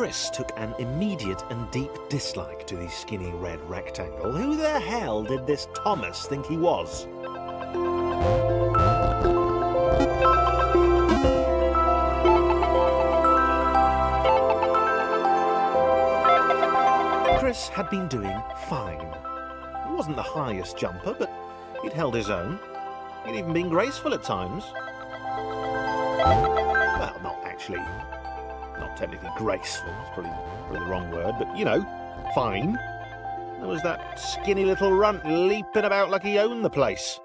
Chris took an immediate and deep dislike to the skinny red rectangle. Who the hell did this Thomas think he was? Chris had been doing fine. He wasn't the highest jumper, but he'd held his own. He'd even been graceful at times. Well, not actually. Not technically graceful, it's probably the wrong word, but, you know, fine. There was that skinny little runt leaping about like he owned the place.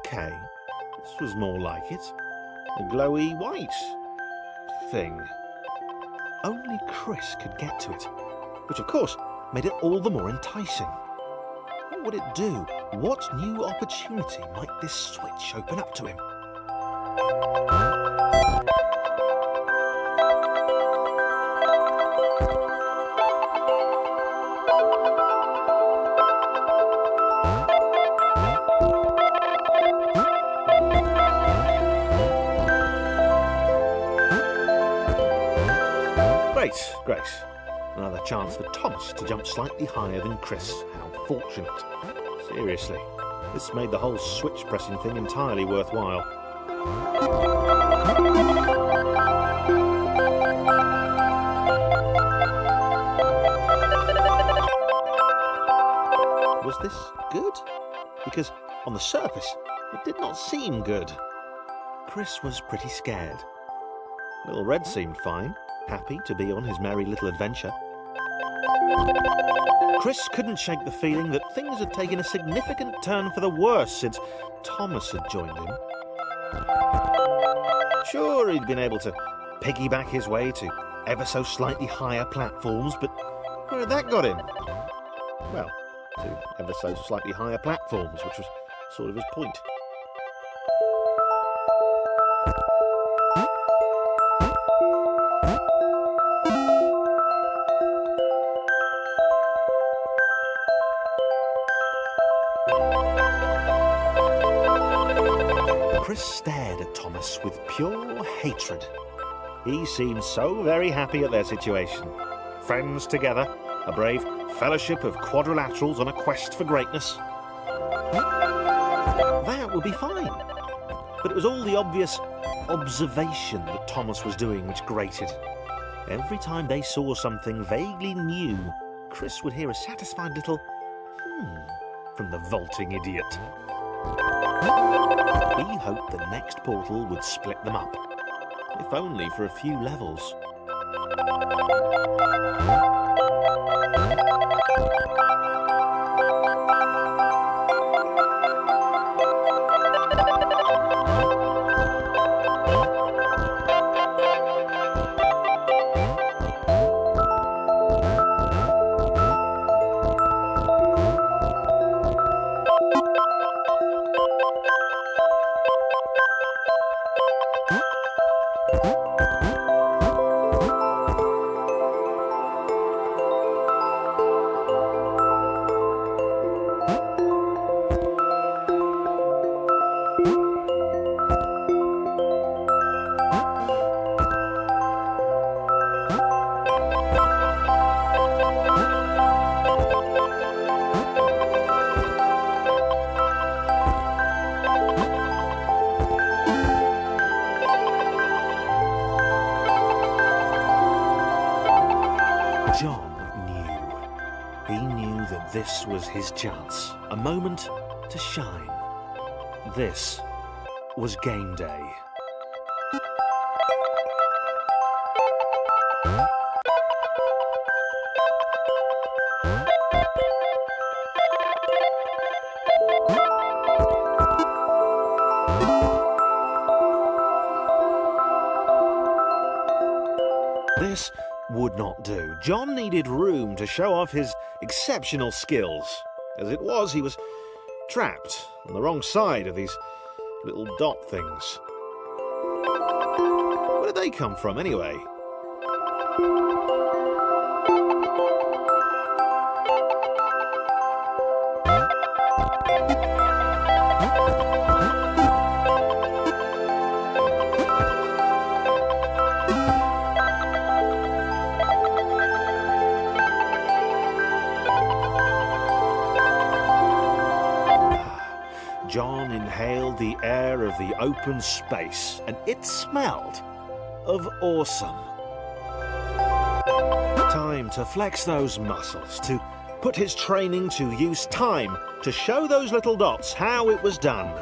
Okay, this was more like it. A glowy white thing. Only Chris could get to it, which of course made it all the more enticing. What would it do? What new opportunity might this switch open up to him? Great. Another chance for Thomas to jump slightly higher than Chris. How fortunate. Seriously, this made the whole switch pressing thing entirely worthwhile. Was this good? Because on the surface, it did not seem good. Chris was pretty scared. Little Red seemed fine. Happy to be on his merry little adventure. Chris couldn't shake the feeling that things had taken a significant turn for the worse since Thomas had joined him. Sure, he'd been able to piggyback his way to ever so slightly higher platforms, but where had that got him? Well, to ever so slightly higher platforms, which was sort of his point. Chris stared at Thomas with pure hatred. He seemed so very happy at their situation. Friends together, a brave fellowship of quadrilaterals on a quest for greatness. That would be fine. But it was all the obvious observation that Thomas was doing which grated. Every time they saw something vaguely new, Chris would hear a satisfied little from the vaulting idiot. He hoped the next portal would split them up, if only for a few levels. John knew. He knew that This was his chance, a moment to shine. This was game day. This would not do. John needed room to show off his exceptional skills. As it was, he was trapped on the wrong side of these little dot things. Where did they come from, anyway? John inhaled the air of the open space, and it smelled of awesome. Time to flex those muscles, to put his training to use, time to show those little dots how it was done.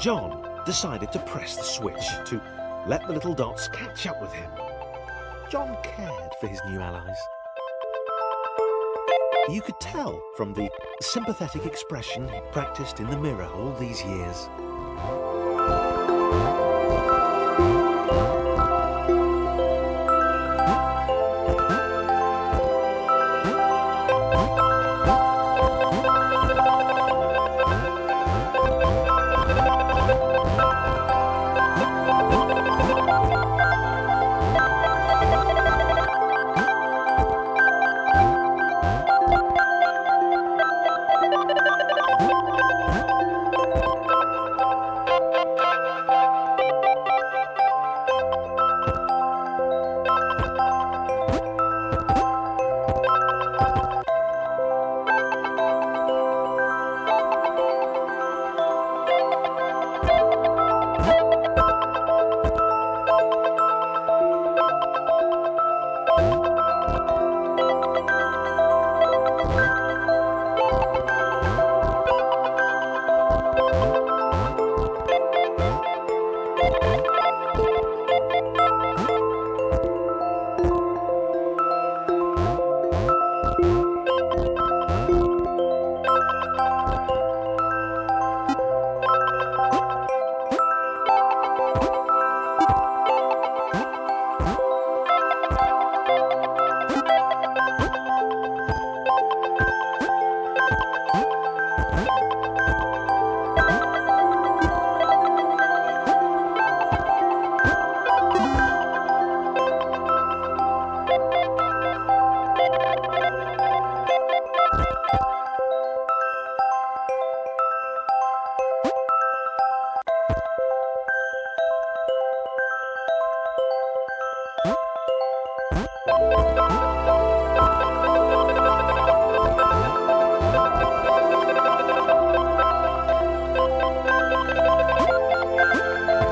John decided to press the switch to let the little dots catch up with him. John cared for his new allies. You could tell from the sympathetic expression he practiced in the mirror all these years.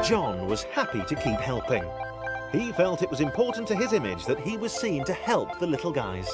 John was happy to keep helping. He felt it was important to his image that he was seen to help the little guys.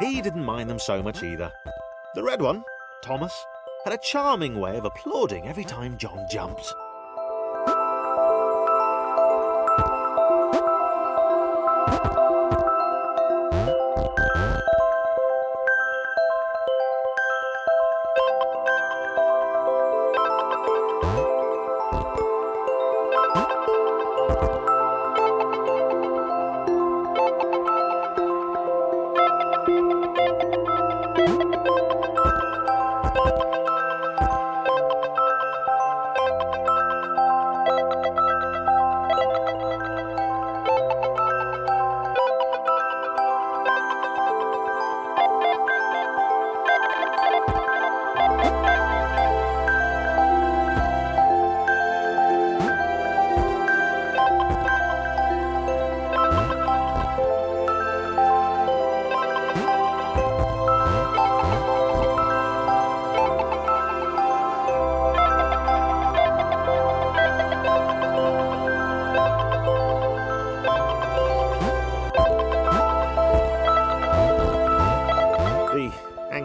he didn't mind them so much either. The red one, Thomas, had a charming way of applauding every time John jumped.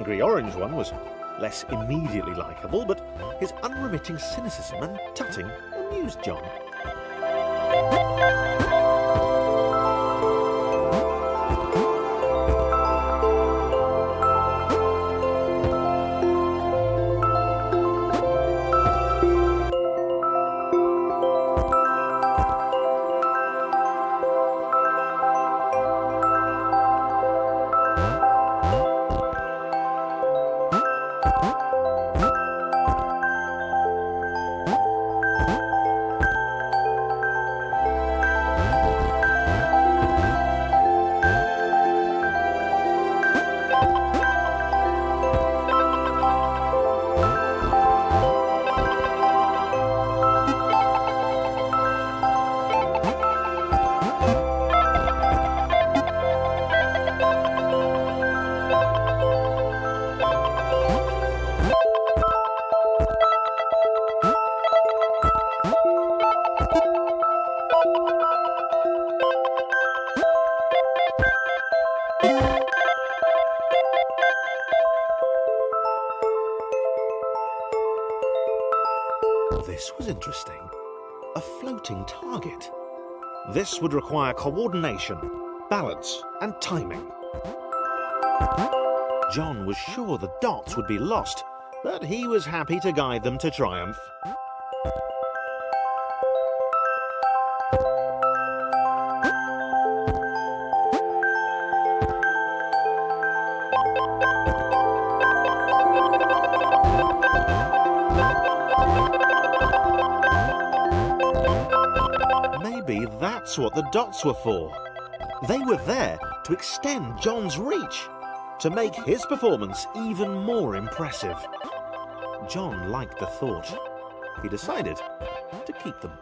The orange one was less immediately likeable, but his unremitting cynicism and tutting amused John. This was interesting. A floating target. This would require coordination, balance, and timing. John was sure the dots would be lost, but he was happy to guide them to triumph. Maybe that's what the dots were for. They were there to extend John's reach, to make his performance even more impressive. John liked the thought. He decided to keep them.